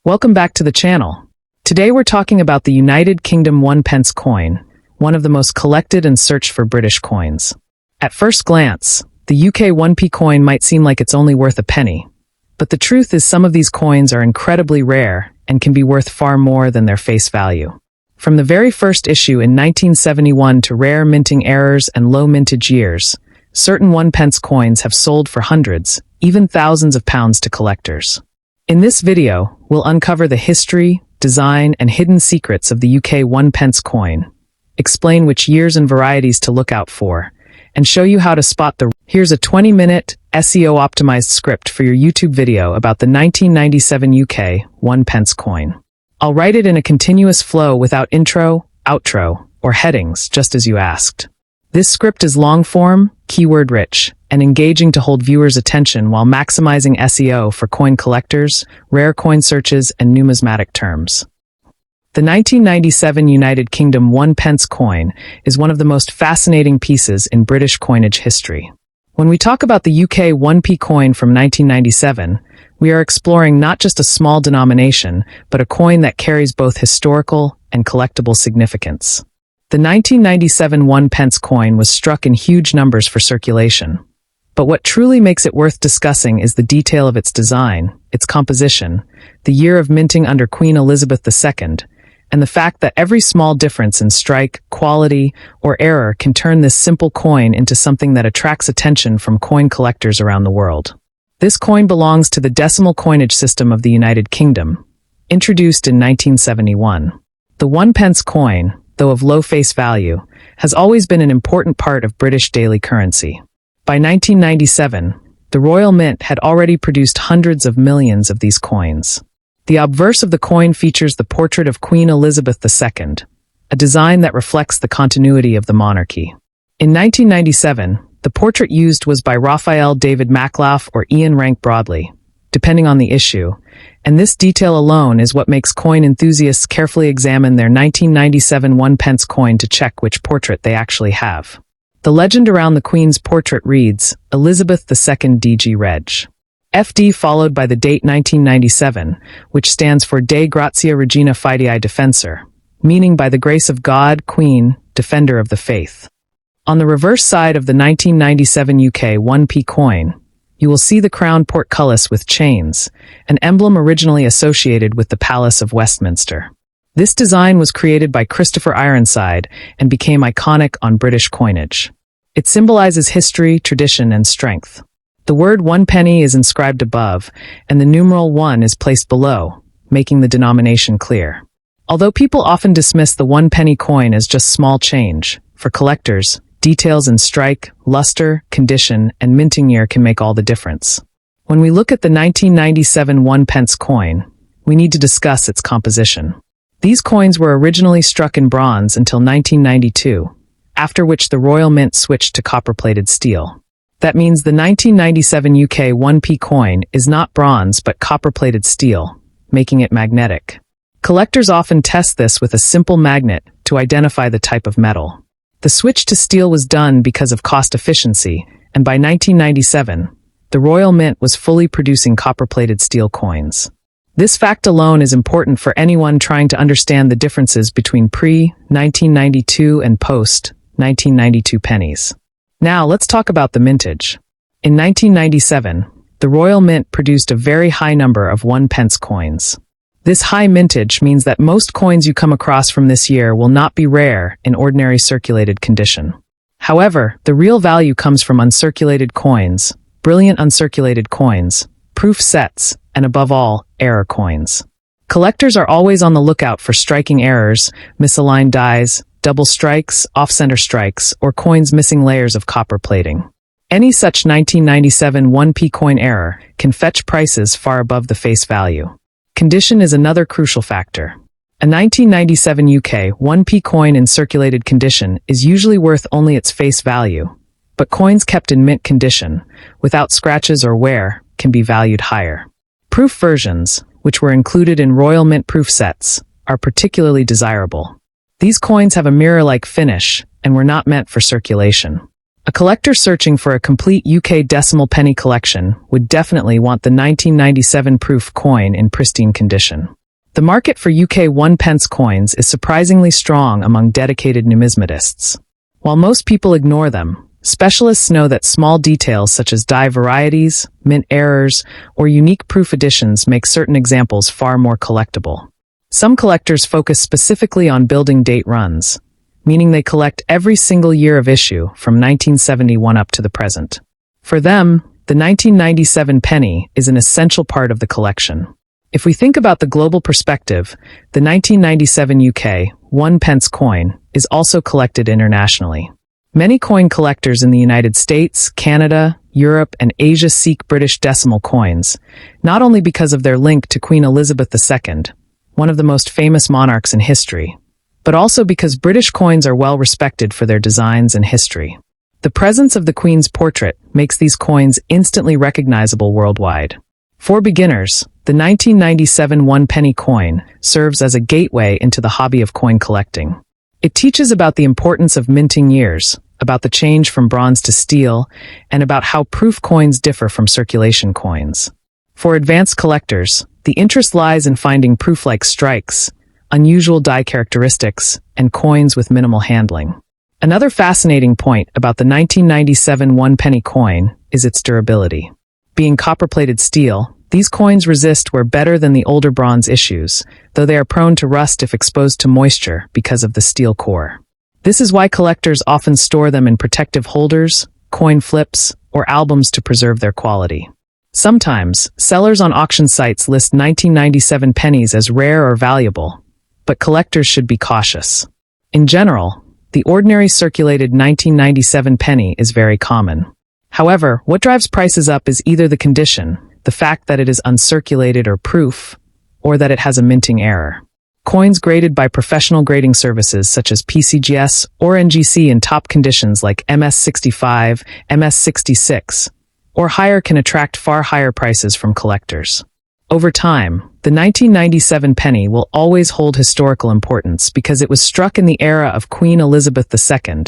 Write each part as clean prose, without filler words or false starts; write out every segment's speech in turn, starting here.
Welcome back to the channel. Today we're talking about the United Kingdom 1 pence coin, one of the most collected and searched for British coins. At first glance, the UK 1p coin might seem like it's only worth a penny. But the truth is some of these coins are incredibly rare and can be worth far more than their face value. From the very first issue in 1971 to rare minting errors and low mintage years, certain 1 pence coins have sold for hundreds, even thousands of pounds to collectors. In this video, we'll uncover the history, design, and hidden secrets of the UK 1 pence coin, explain which years and varieties to look out for, and show you how to spot the... Here's a 20-minute, SEO-optimized script for your YouTube video about the 1997 UK 1 pence coin. I'll write it in a continuous flow without intro, outro, or headings, just as you asked. This script is long-form, keyword-rich, and engaging to hold viewers' attention while maximizing SEO for coin collectors, rare coin searches, and numismatic terms. The 1997 United Kingdom 1 pence coin is one of the most fascinating pieces in British coinage history. When we talk about the UK 1p coin from 1997, we are exploring not just a small denomination, but a coin that carries both historical and collectible significance. The 1997 1 pence coin was struck in huge numbers for circulation. But what truly makes it worth discussing is the detail of its design, its composition, the year of minting under Queen Elizabeth II, and the fact that every small difference in strike, quality, or error can turn this simple coin into something that attracts attention from coin collectors around the world. This coin belongs to the decimal coinage system of the United Kingdom, introduced in 1971. The 1 pence coin, though of low face value, has always been an important part of British daily currency. By 1997, the Royal Mint had already produced hundreds of millions of these coins. The obverse of the coin features the portrait of Queen Elizabeth II, a design that reflects the continuity of the monarchy. In 1997, the portrait used was by Raphael David Maklaff or Ian Rank Broadley, depending on the issue, and this detail alone is what makes coin enthusiasts carefully examine their 1997 1 pence coin to check which portrait they actually have. The legend around the Queen's portrait reads, Elizabeth II DG Reg. FD followed by the date 1997, which stands for De Gratia Regina Fidei Defensor, meaning by the grace of God, Queen, Defender of the Faith. On the reverse side of the 1997 UK 1p coin, you will see the crown portcullis with chains, an emblem originally associated with the Palace of Westminster. This design was created by Christopher Ironside and became iconic on British coinage. It symbolizes history, tradition, and strength. The word 1 penny is inscribed above, and the numeral 1 is placed below, making the denomination clear. Although people often dismiss the 1 penny coin as just small change, for collectors, details in strike, luster, condition, and minting year can make all the difference. When we look at the 1997 1 pence coin, we need to discuss its composition. These coins were originally struck in bronze until 1992, after which the Royal Mint switched to copper-plated steel. That means the 1997 UK 1p coin is not bronze but copper-plated steel, making it magnetic. Collectors often test this with a simple magnet to identify the type of metal. The switch to steel was done because of cost efficiency, and by 1997, the Royal Mint was fully producing copper-plated steel coins. This fact alone is important for anyone trying to understand the differences between pre-1992 and post-1992 pennies. Now, let's talk about the mintage. In 1997, the Royal Mint produced a very high number of 1 pence coins. This high mintage means that most coins you come across from this year will not be rare in ordinary circulated condition. However, the real value comes from uncirculated coins, brilliant uncirculated coins, proof sets, and above all, error coins. Collectors are always on the lookout for striking errors, misaligned dies, double strikes, off-center strikes, or coins missing layers of copper plating. Any such 1997 1p coin error can fetch prices far above the face value. Condition is another crucial factor. A 1997 UK 1p coin in circulated condition is usually worth only its face value, but coins kept in mint condition, without scratches or wear, can be valued higher. Proof versions, which were included in Royal Mint proof sets, are particularly desirable. These coins have a mirror-like finish and were not meant for circulation. A collector searching for a complete UK decimal penny collection would definitely want the 1997 proof coin in pristine condition. The market for UK 1 pence coins is surprisingly strong among dedicated numismatists. While most people ignore them, specialists know that small details such as die varieties, mint errors, or unique proof additions make certain examples far more collectible. Some collectors focus specifically on building date runs, meaning they collect every single year of issue from 1971 up to the present. For them, the 1997 penny is an essential part of the collection. If we think about the global perspective, the 1997 UK 1 pence coin is also collected internationally. Many coin collectors in the United States, Canada, Europe, and Asia seek British decimal coins, not only because of their link to Queen Elizabeth II, one of the most famous monarchs in history, but also because British coins are well respected for their designs and history. The presence of the Queen's portrait makes these coins instantly recognizable worldwide. For beginners, the 1997 1 penny coin serves as a gateway into the hobby of coin collecting. It teaches about the importance of minting years, about the change from bronze to steel, and about how proof coins differ from circulation coins. For advanced collectors, the interest lies in finding proof-like strikes, unusual die characteristics, and coins with minimal handling. Another fascinating point about the 1997 1 penny coin is its durability. Being copper-plated steel, these coins resist wear better than the older bronze issues, though they are prone to rust if exposed to moisture because of the steel core. This is why collectors often store them in protective holders, coin flips, or albums to preserve their quality. Sometimes, sellers on auction sites list 1997 pennies as rare or valuable, but collectors should be cautious. In general, the ordinary circulated 1997 penny is very common. However, what drives prices up is either the condition, the fact that it is uncirculated or proof, or that it has a minting error. Coins graded by professional grading services such as PCGS or NGC in top conditions like MS65, MS66, or higher can attract far higher prices from collectors. Over time, the 1997 penny will always hold historical importance because it was struck in the era of Queen Elizabeth II,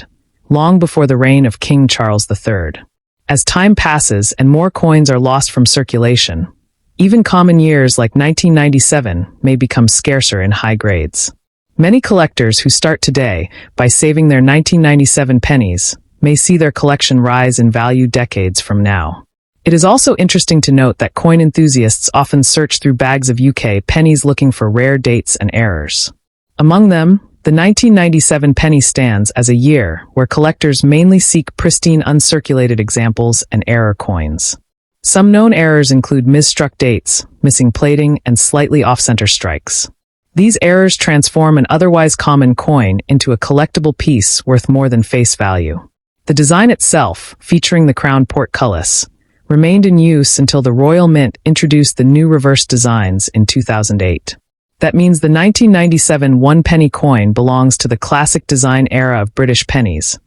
long before the reign of King Charles III. As time passes and more coins are lost from circulation, even common years like 1997 may become scarcer in high grades. Many collectors who start today by saving their 1997 pennies may see their collection rise in value decades from now. It is also interesting to note that coin enthusiasts often search through bags of UK pennies looking for rare dates and errors. Among them, the 1997 penny stands as a year where collectors mainly seek pristine uncirculated examples and error coins. Some known errors include misstruck dates, missing plating, and slightly off-center strikes. These errors transform an otherwise common coin into a collectible piece worth more than face value. The design itself, featuring the crown portcullis, remained in use until the Royal Mint introduced the new reverse designs in 2008. That means the 1997 1 penny coin belongs to the classic design era of British pennies,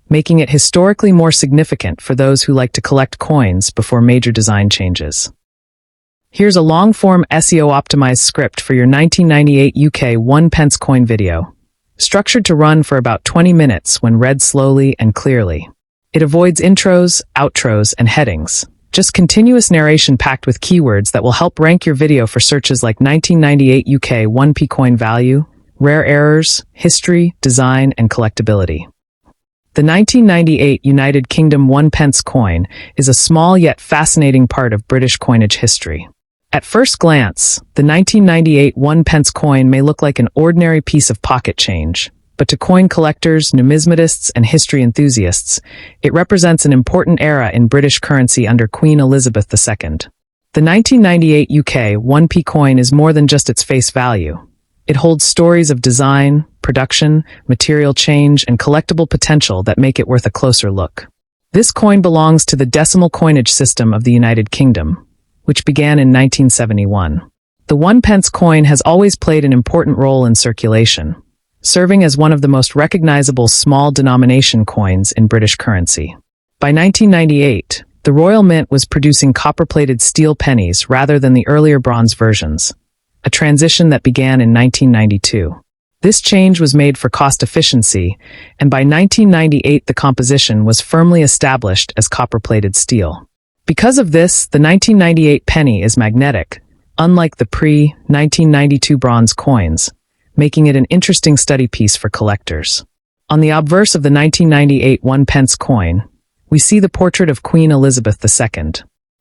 making it historically more significant for those who like to collect coins before major design changes. Here's a long-form SEO-optimized script for your 1998 UK 1 pence coin video, structured to run for about 20 minutes when read slowly and clearly. It avoids intros, outros, and headings. Just continuous narration packed with keywords that will help rank your video for searches like 1998 UK 1p coin value, rare errors, history, design, and collectability. The 1998 United Kingdom 1 pence coin is a small yet fascinating part of British coinage history. At first glance, the 1998 1 pence coin may look like an ordinary piece of pocket change, but to coin collectors, numismatists, and history enthusiasts, it represents an important era in British currency under Queen Elizabeth II. The 1998 UK 1p coin is more than just its face value. It holds stories of design, production, material change, and collectible potential that make it worth a closer look. This coin belongs to the decimal coinage system of the United Kingdom, which began in 1971. The 1 pence coin has always played an important role in circulation, serving as one of the most recognizable small denomination coins in British currency. By 1998, the Royal Mint was producing copper-plated steel pennies rather than the earlier bronze versions, a transition that began in 1992. This change was made for cost efficiency, and by 1998 the composition was firmly established as copper-plated steel. Because of this, the 1998 penny is magnetic, unlike the pre-1992 bronze coins, making it an interesting study piece for collectors. On the obverse of the 1998 1-pence coin, we see the portrait of Queen Elizabeth II.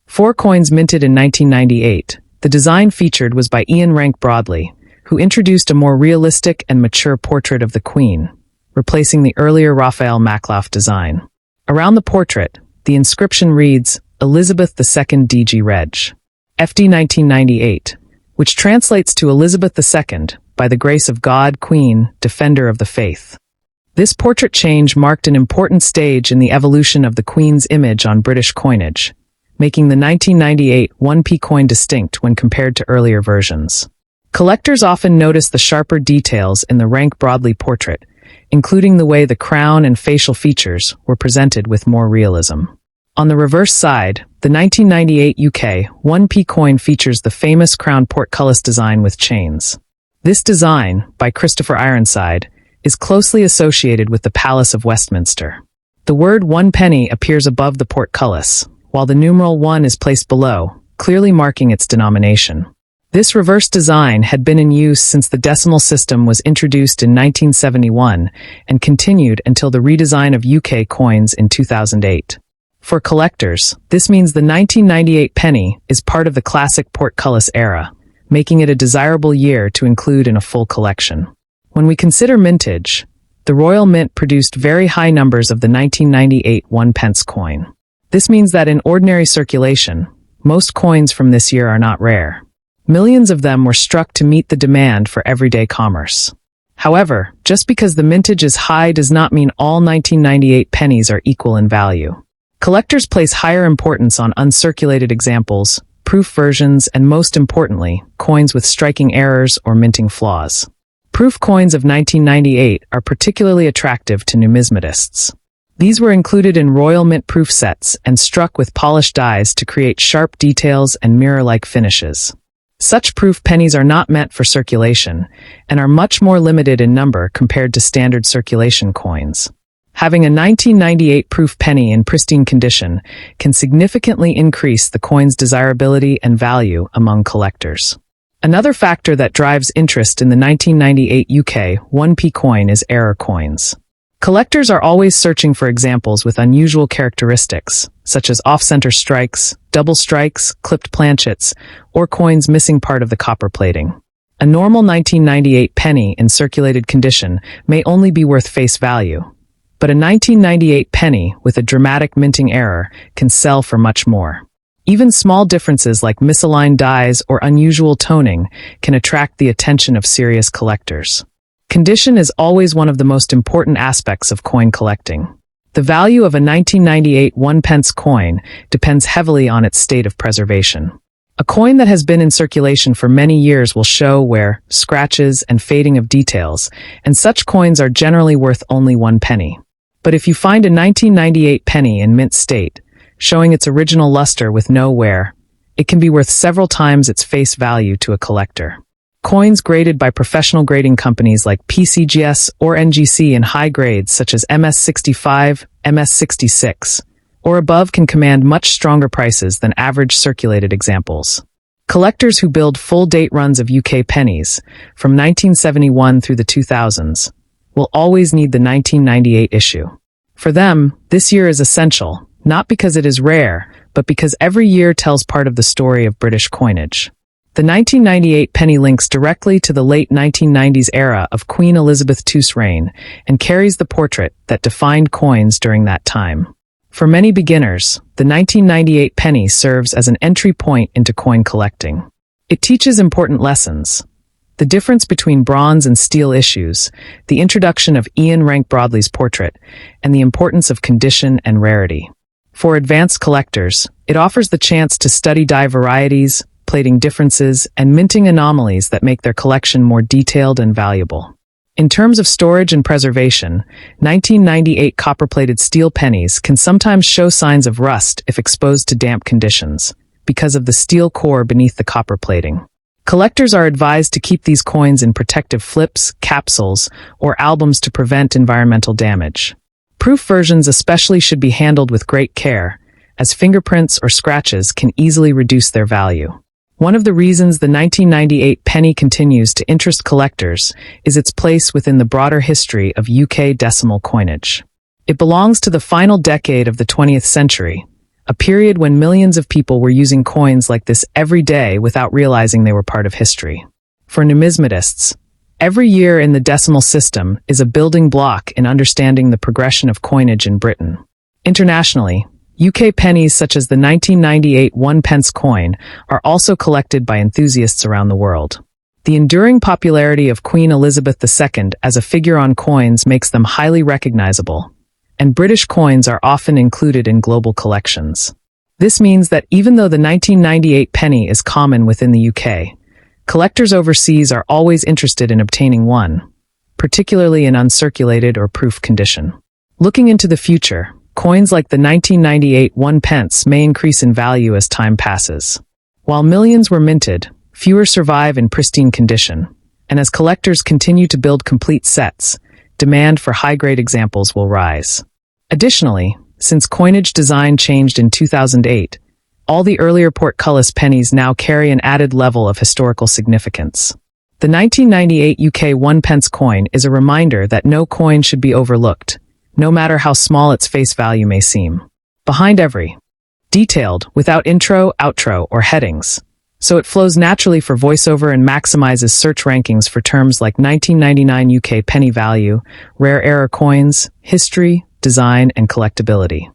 4 coins minted in 1998. The design featured was by Ian Rank Broadley, who introduced a more realistic and mature portrait of the Queen, replacing the earlier Raphael Maklauf design. Around the portrait, the inscription reads, Elizabeth II DG Reg. FD 1998, which translates to Elizabeth II, by the grace of God, Queen, Defender of the Faith. This portrait change marked an important stage in the evolution of the Queen's image on British coinage, making the 1998 1p coin distinct when compared to earlier versions. Collectors often notice the sharper details in the Rank Broadley portrait, including the way the crown and facial features were presented with more realism. On the reverse side, the 1998 UK 1p coin features the famous crown portcullis design with chains. This design, by Christopher Ironside, is closely associated with the Palace of Westminster. The word 1 penny appears above the portcullis, while the numeral 1 is placed below, clearly marking its denomination. This reverse design had been in use since the decimal system was introduced in 1971 and continued until the redesign of UK coins in 2008. For collectors, this means the 1998 penny is part of the classic portcullis era, making it a desirable year to include in a full collection. When we consider mintage, the Royal Mint produced very high numbers of the 1998 1-pence coin. This means that in ordinary circulation, most coins from this year are not rare. Millions of them were struck to meet the demand for everyday commerce. However, just because the mintage is high does not mean all 1998 pennies are equal in value. Collectors place higher importance on uncirculated examples, proof versions, and most importantly, coins with striking errors or minting flaws. Proof coins of 1998 are particularly attractive to numismatists. These were included in Royal Mint proof sets and struck with polished dies to create sharp details and mirror-like finishes. Such proof pennies are not meant for circulation and are much more limited in number compared to standard circulation coins. Having a 1998 proof penny in pristine condition can significantly increase the coin's desirability and value among collectors. Another factor that drives interest in the 1998 UK 1p coin is error coins. Collectors are always searching for examples with unusual characteristics, such as off-center strikes, double strikes, clipped planchets, or coins missing part of the copper plating. A normal 1998 penny in circulated condition may only be worth face value, but a 1998 penny with a dramatic minting error can sell for much more. Even small differences like misaligned dies or unusual toning can attract the attention of serious collectors. Condition is always one of the most important aspects of coin collecting. The value of a 1998 1-pence coin depends heavily on its state of preservation. A coin that has been in circulation for many years will show wear, scratches, and fading of details, and such coins are generally worth only 1 penny. But if you find a 1998 penny in mint state, showing its original luster with no wear, it can be worth several times its face value to a collector. Coins graded by professional grading companies like PCGS or NGC in high grades such as MS65, MS66, or above can command much stronger prices than average circulated examples. Collectors who build full-date runs of UK pennies, from 1971 through the 2000s, will always need the 1998 issue. For them, this year is essential, not because it is rare, but because every year tells part of the story of British coinage. The 1998 penny links directly to the late 1990s era of Queen Elizabeth II's reign and carries the portrait that defined coins during that time. For many beginners, the 1998 penny serves as an entry point into coin collecting. It teaches important lessons: the difference between bronze and steel issues, the introduction of Ian Rank Broadley's portrait, and the importance of condition and rarity. For advanced collectors, it offers the chance to study die varieties, plating differences, and minting anomalies that make their collection more detailed and valuable. In terms of storage and preservation, 1998 copper-plated steel pennies can sometimes show signs of rust if exposed to damp conditions, because of the steel core beneath the copper plating. Collectors are advised to keep these coins in protective flips, capsules, or albums to prevent environmental damage. Proof versions especially should be handled with great care, as fingerprints or scratches can easily reduce their value. One of the reasons the 1998 penny continues to interest collectors is its place within the broader history of UK decimal coinage. It belongs to the final decade of the 20th century, a period when millions of people were using coins like this every day without realizing they were part of history. For numismatists, every year in the decimal system is a building block in understanding the progression of coinage in Britain. Internationally, UK pennies such as the 1998 1p coin are also collected by enthusiasts around the world. The enduring popularity of Queen Elizabeth II as a figure on coins makes them highly recognizable, and British coins are often included in global collections. This means that even though the 1998 penny is common within the UK, collectors overseas are always interested in obtaining one, particularly in uncirculated or proof condition. Looking into the future, coins like the 1998 1p may increase in value as time passes. While millions were minted, fewer survive in pristine condition, and as collectors continue to build complete sets, demand for high-grade examples will rise. Additionally, since coinage design changed in 2008, all the earlier portcullis pennies now carry an added level of historical significance. The 1998 UK 1p coin is a reminder that no coin should be overlooked, no matter how small its face value may seem. Behind every detailed, without intro, outro, or headings, so it flows naturally for voiceover and maximizes search rankings for terms like 1999 UK penny value, rare error coins, history, design, and collectability.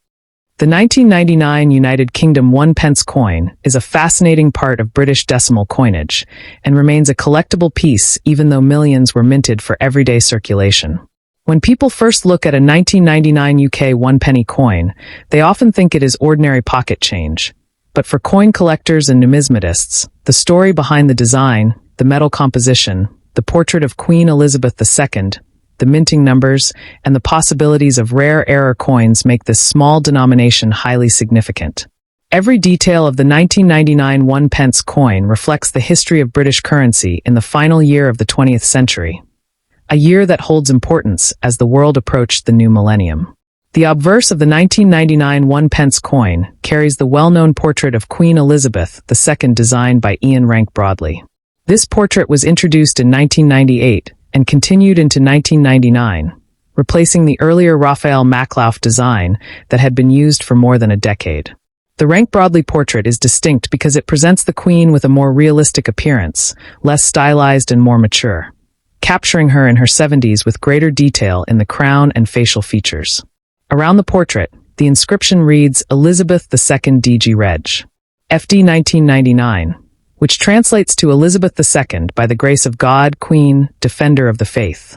The 1999 United Kingdom 1p coin is a fascinating part of British decimal coinage and remains a collectible piece even though millions were minted for everyday circulation. When people first look at a 1999 UK 1p coin, they often think it is ordinary pocket change. But for coin collectors and numismatists, the story behind the design, the metal composition, the portrait of Queen Elizabeth II, the minting numbers, and the possibilities of rare error coins make this small denomination highly significant. Every detail of the 1999 1p coin reflects the history of British currency in the final year of the 20th century, a year that holds importance as the world approached the new millennium. The obverse of the 1999 1p coin carries the well-known portrait of Queen Elizabeth II designed by Ian Rank Broadley. This portrait was introduced in 1998 and continued into 1999, replacing the earlier Raphael Maklauf design that had been used for more than a decade. The Rank Broadley portrait is distinct because it presents the Queen with a more realistic appearance, less stylized and more mature, capturing her in her 70s with greater detail in the crown and facial features. Around the portrait, the inscription reads Elizabeth II DG Reg. FD 1999, which translates to Elizabeth II by the grace of God, Queen, Defender of the Faith.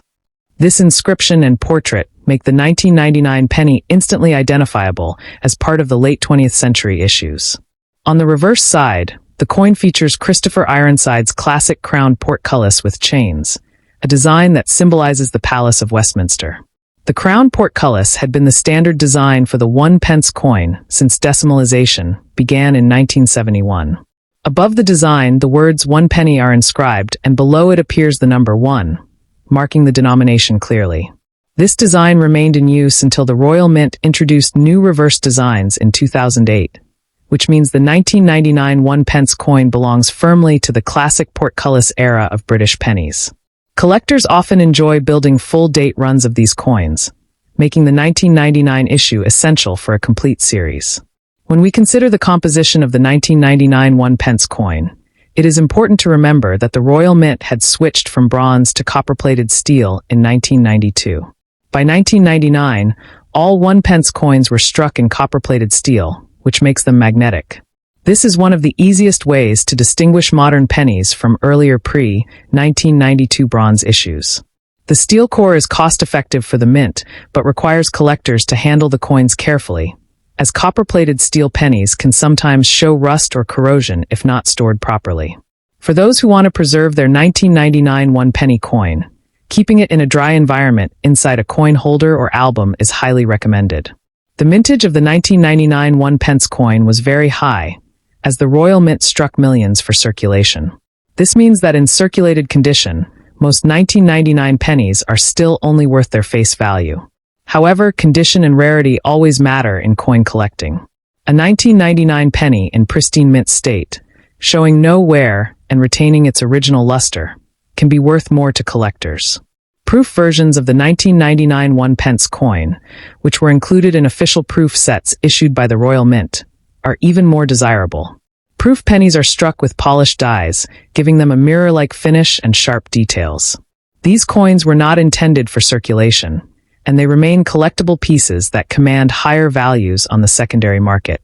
This inscription and portrait make the 1999 penny instantly identifiable as part of the late 20th century issues. On the reverse side, the coin features Christopher Ironside's classic crowned portcullis with chains, a design that symbolizes the Palace of Westminster. The crown portcullis had been the standard design for the 1p coin since decimalization began in 1971. Above the design, the words 1 penny are inscribed, and below it appears the number 1, marking the denomination clearly. This design remained in use until the Royal Mint introduced new reverse designs in 2008, which means the 1999 1p coin belongs firmly to the classic portcullis era of British pennies. Collectors often enjoy building full-date runs of these coins, making the 1999 issue essential for a complete series. When we consider the composition of the 1999 1p coin, it is important to remember that the Royal Mint had switched from bronze to copper-plated steel in 1992. By 1999, all 1p coins were struck in copper-plated steel, which makes them magnetic. This is one of the easiest ways to distinguish modern pennies from earlier pre-1992 bronze issues. The steel core is cost-effective for the mint, but requires collectors to handle the coins carefully, as copper-plated steel pennies can sometimes show rust or corrosion if not stored properly. For those who want to preserve their 1999 1p coin, keeping it in a dry environment inside a coin holder or album is highly recommended. The mintage of the 1999 1p coin was very high, as the Royal Mint struck millions for circulation. This means that in circulated condition, most 1999 pennies are still only worth their face value. However, condition and rarity always matter in coin collecting. A 1999 penny in pristine mint state, showing no wear and retaining its original luster, can be worth more to collectors. Proof versions of the 1999 1 pence coin, which were included in official proof sets issued by the Royal Mint, are even more desirable. Proof pennies are struck with polished dies, giving them a mirror-like finish and sharp details. These coins were not intended for circulation, and they remain collectible pieces that command higher values on the secondary market.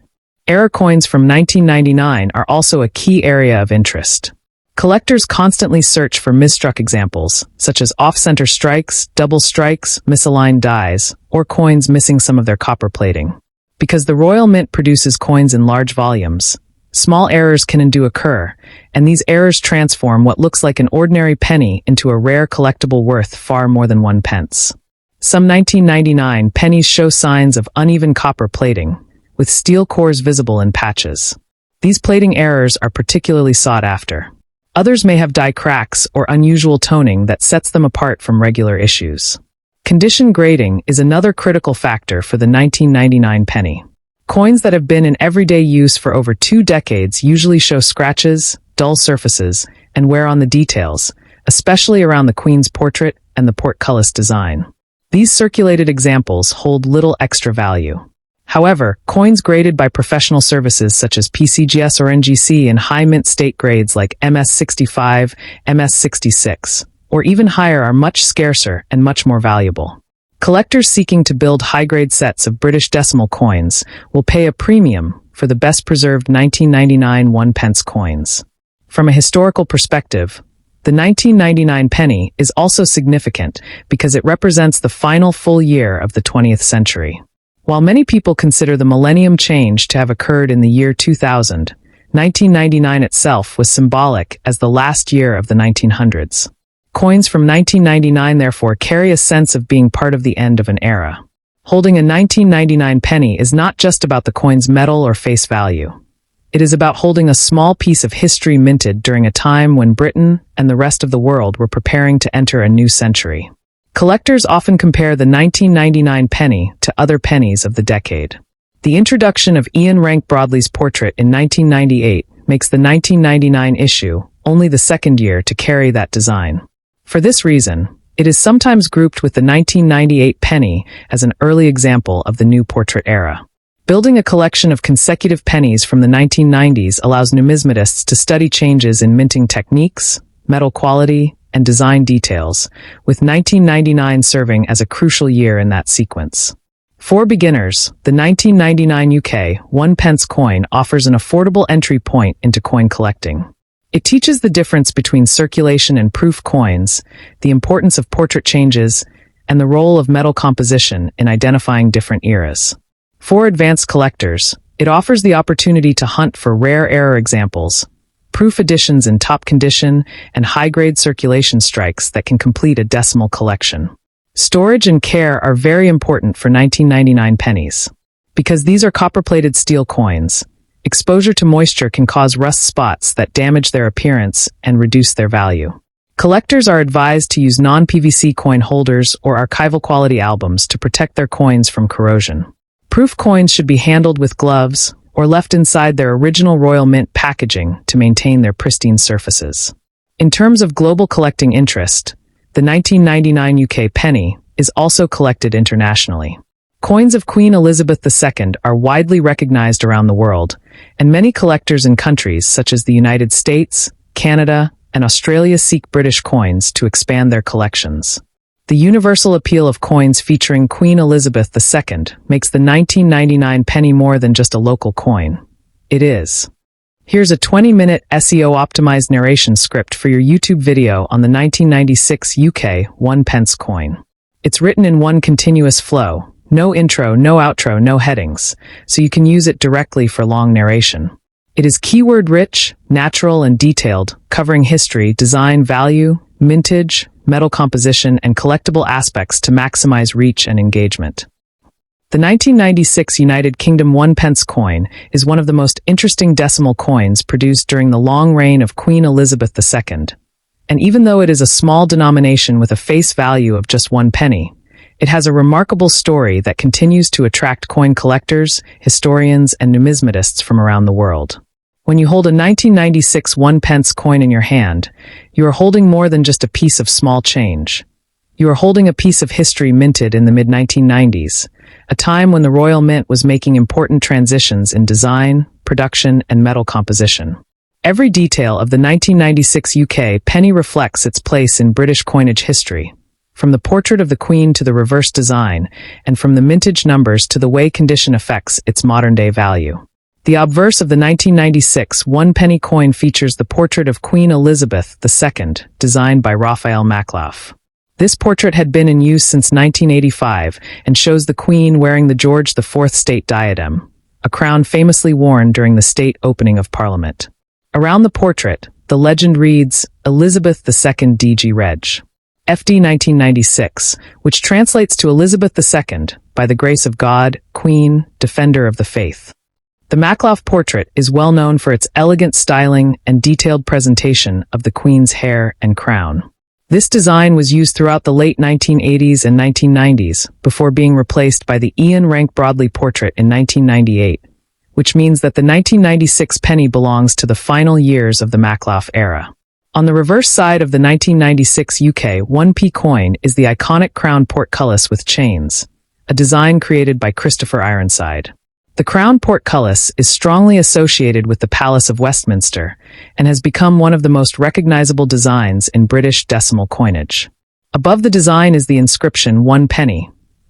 Error coins from 1999 are also a key area of interest. Collectors constantly search for misstruck examples, such as off-center strikes, double strikes, misaligned dies, or coins missing some of their copper plating. Because the Royal Mint produces coins in large volumes, small errors can occur, and these errors transform what looks like an ordinary penny into a rare collectible worth far more than 1 pence. Some 1999 pennies show signs of uneven copper plating, with steel cores visible in patches. These plating errors are particularly sought after. Others may have die cracks or unusual toning that sets them apart from regular issues. Condition grading is another critical factor for the 1999 penny. Coins that have been in everyday use for over 2 decades usually show scratches, dull surfaces, and wear on the details, especially around the Queen's portrait and the portcullis design. These circulated examples hold little extra value. However, coins graded by professional services such as PCGS or NGC in high mint state grades like MS65, MS66, or even higher are much scarcer and much more valuable. Collectors seeking to build high-grade sets of British decimal coins will pay a premium for the best-preserved 1999 1 pence coins. From a historical perspective, the 1999 penny is also significant because it represents the final full year of the 20th century. While many people consider the millennium change to have occurred in the year 2000, 1999 itself was symbolic as the last year of the 1900s. Coins from 1999 therefore carry a sense of being part of the end of an era. Holding a 1999 penny is not just about the coin's metal or face value. It is about holding a small piece of history minted during a time when Britain and the rest of the world were preparing to enter a new century. Collectors often compare the 1999 penny to other pennies of the decade. The introduction of Ian Rank Broadley's portrait in 1998 makes the 1999 issue only the second year to carry that design. For this reason, it is sometimes grouped with the 1998 penny as an early example of the new portrait era. Building a collection of consecutive pennies from the 1990s allows numismatists to study changes in minting techniques, metal quality, and design details, with 1999 serving as a crucial year in that sequence. For beginners, the 1999 UK 1 pence coin offers an affordable entry point into coin collecting. It teaches the difference between circulation and proof coins, the importance of portrait changes, and the role of metal composition in identifying different eras. For advanced collectors, it offers the opportunity to hunt for rare error examples, proof editions in top condition, and high-grade circulation strikes that can complete a decimal collection. Storage and care are very important for 1999 pennies. Because these are copper-plated steel coins, exposure to moisture can cause rust spots that damage their appearance and reduce their value. Collectors are advised to use non-PVC coin holders or archival quality albums to protect their coins from corrosion. Proof coins should be handled with gloves or left inside their original Royal Mint packaging to maintain their pristine surfaces. In terms of global collecting interest, the 1999 UK penny is also collected internationally. Coins of Queen Elizabeth II are widely recognized around the world, and many collectors in countries such as the United States, Canada, and Australia seek British coins to expand their collections. The universal appeal of coins featuring Queen Elizabeth II makes the 1999 penny more than just a local coin. It is. Here's a 20-minute SEO-optimized narration script for your YouTube video on the 1996 UK 1 pence coin. It's written in one continuous flow, no intro, no outro, no headings, so you can use it directly for long narration. It is keyword-rich, natural, and detailed, covering history, design, value, mintage, metal composition, and collectible aspects to maximize reach and engagement. The 1996 United Kingdom 1 pence coin is one of the most interesting decimal coins produced during the long reign of Queen Elizabeth II. And even though it is a small denomination with a face value of just 1 penny, it has a remarkable story that continues to attract coin collectors, historians, and numismatists from around the world. When you hold a 1996 1 pence coin in your hand, you are holding more than just a piece of small change. You are holding a piece of history minted in the mid-1990s, a time when the Royal Mint was making important transitions in design, production, and metal composition. Every detail of the 1996 UK penny reflects its place in British coinage history, from the portrait of the Queen to the reverse design, and from the mintage numbers to the way condition affects its modern-day value. The obverse of the 1996 1 penny coin features the portrait of Queen Elizabeth II, designed by Raphael Maklauf. This portrait had been in use since 1985 and shows the Queen wearing the George IV state diadem, a crown famously worn during the state opening of Parliament. Around the portrait, the legend reads, Elizabeth II DG Reg. FD 1996, which translates to Elizabeth II, by the grace of God, Queen, Defender of the Faith. The Maklauf portrait is well known for its elegant styling and detailed presentation of the Queen's hair and crown. This design was used throughout the late 1980s and 1990s before being replaced by the Ian Rank Broadley portrait in 1998, which means that the 1996 penny belongs to the final years of the Maklauf era. On the reverse side of the 1996 UK 1p coin is the iconic crown portcullis with chains, a design created by Christopher Ironside. The crown portcullis is strongly associated with the Palace of Westminster and has become one of the most recognizable designs in British decimal coinage. Above the design is the inscription 1 penny,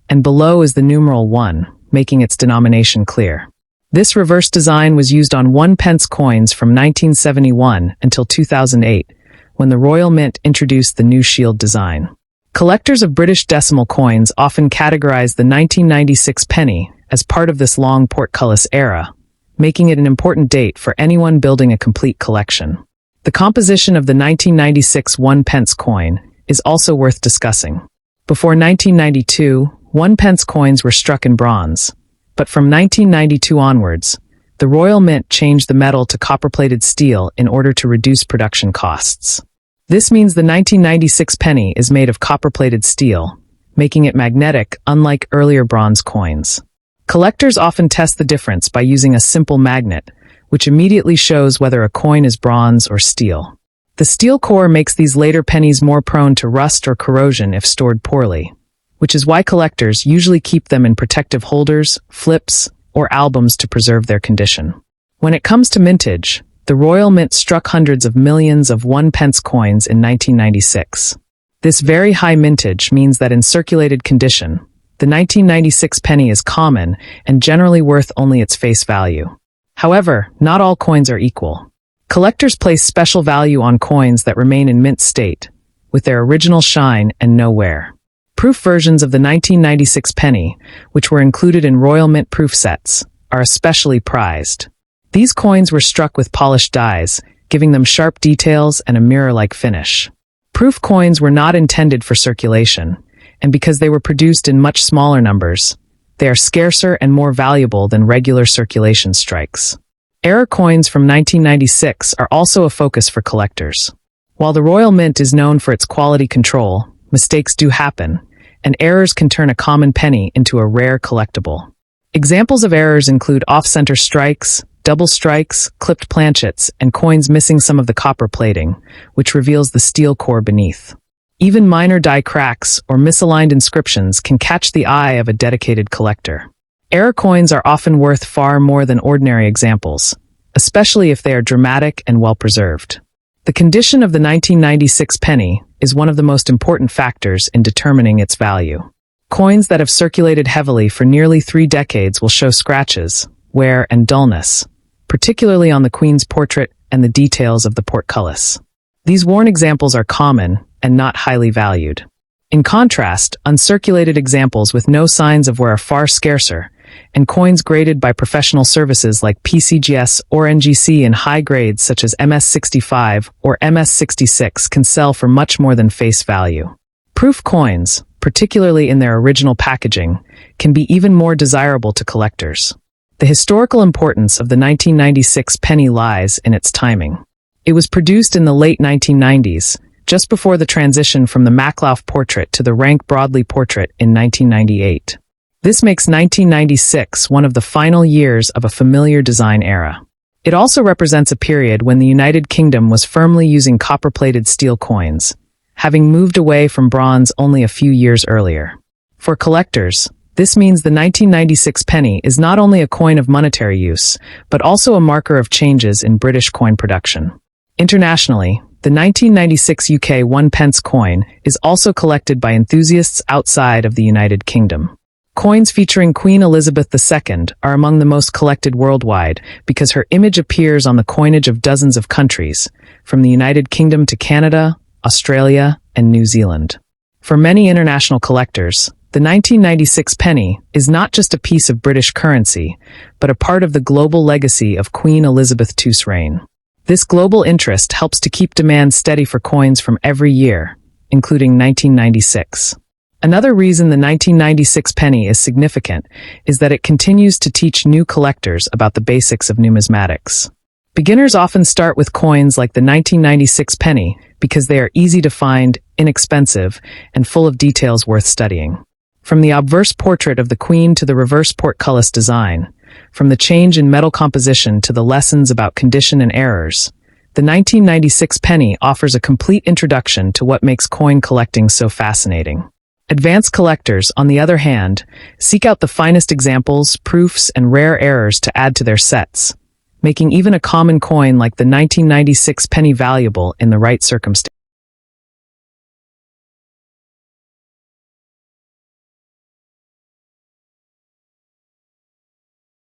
and below is the numeral 1, making its denomination clear. This reverse design was used on 1 pence coins from 1971 until 2008, when the Royal Mint introduced the new shield design. Collectors of British decimal coins often categorize the 1996 penny as part of this long portcullis era, making it an important date for anyone building a complete collection. The composition of the 1996 1 pence coin is also worth discussing. Before 1992, 1 pence coins were struck in bronze, but from 1992 onwards, the Royal Mint changed the metal to copper-plated steel in order to reduce production costs. This means the 1996 penny is made of copper-plated steel, making it magnetic unlike earlier bronze coins. Collectors often test the difference by using a simple magnet, which immediately shows whether a coin is bronze or steel. The steel core makes these later pennies more prone to rust or corrosion if stored poorly, which is why collectors usually keep them in protective holders, flips, or albums to preserve their condition. When it comes to mintage, the Royal Mint struck hundreds of millions of 1 pence coins in 1996. This very high mintage means that in circulated condition, the 1996 penny is common and generally worth only its face value. However, not all coins are equal. Collectors place special value on coins that remain in mint state, with their original shine and no wear. Proof versions of the 1996 penny, which were included in Royal Mint proof sets, are especially prized. These coins were struck with polished dies, giving them sharp details and a mirror-like finish. Proof coins were not intended for circulation, and because they were produced in much smaller numbers, they are scarcer and more valuable than regular circulation strikes. Error coins from 1996 are also a focus for collectors. While the Royal Mint is known for its quality control, mistakes do happen, and errors can turn a common penny into a rare collectible. Examples of errors include off-center strikes, double strikes, clipped planchets, and coins missing some of the copper plating, which reveals the steel core beneath. Even minor die cracks or misaligned inscriptions can catch the eye of a dedicated collector. Error coins are often worth far more than ordinary examples, especially if they are dramatic and well-preserved. The condition of the 1996 penny is one of the most important factors in determining its value. Coins that have circulated heavily for nearly 3 decades will show scratches, wear, and dullness, particularly on the Queen's portrait and the details of the portcullis. These worn examples are common and not highly valued. In contrast, uncirculated examples with no signs of wear are far scarcer, and coins graded by professional services like PCGS or NGC in high grades such as MS65 or MS66 can sell for much more than face value. Proof coins, particularly in their original packaging, can be even more desirable to collectors. The historical importance of the 1996 penny lies in its timing. It was produced in the late 1990s, just before the transition from the Maklauf portrait to the Rank Broadley portrait in 1998. This makes 1996 one of the final years of a familiar design era. It also represents a period when the United Kingdom was firmly using copper-plated steel coins, having moved away from bronze only a few years earlier. For collectors, this means the 1996 penny is not only a coin of monetary use, but also a marker of changes in British coin production. Internationally, the 1996 UK 1 pence coin is also collected by enthusiasts outside of the United Kingdom. Coins featuring Queen Elizabeth II are among the most collected worldwide because her image appears on the coinage of dozens of countries, from the United Kingdom to Canada, Australia, and New Zealand. For many international collectors, the 1996 penny is not just a piece of British currency, but a part of the global legacy of Queen Elizabeth II's reign. This global interest helps to keep demand steady for coins from every year, including 1996. Another reason the 1996 penny is significant is that it continues to teach new collectors about the basics of numismatics. Beginners often start with coins like the 1996 penny because they are easy to find, inexpensive, and full of details worth studying. From the obverse portrait of the Queen to the reverse portcullis design, from the change in metal composition to the lessons about condition and errors, the 1996 penny offers a complete introduction to what makes coin collecting so fascinating. Advanced collectors, on the other hand, seek out the finest examples, proofs, and rare errors to add to their sets, making even a common coin like the 1996 penny valuable in the right circumstances.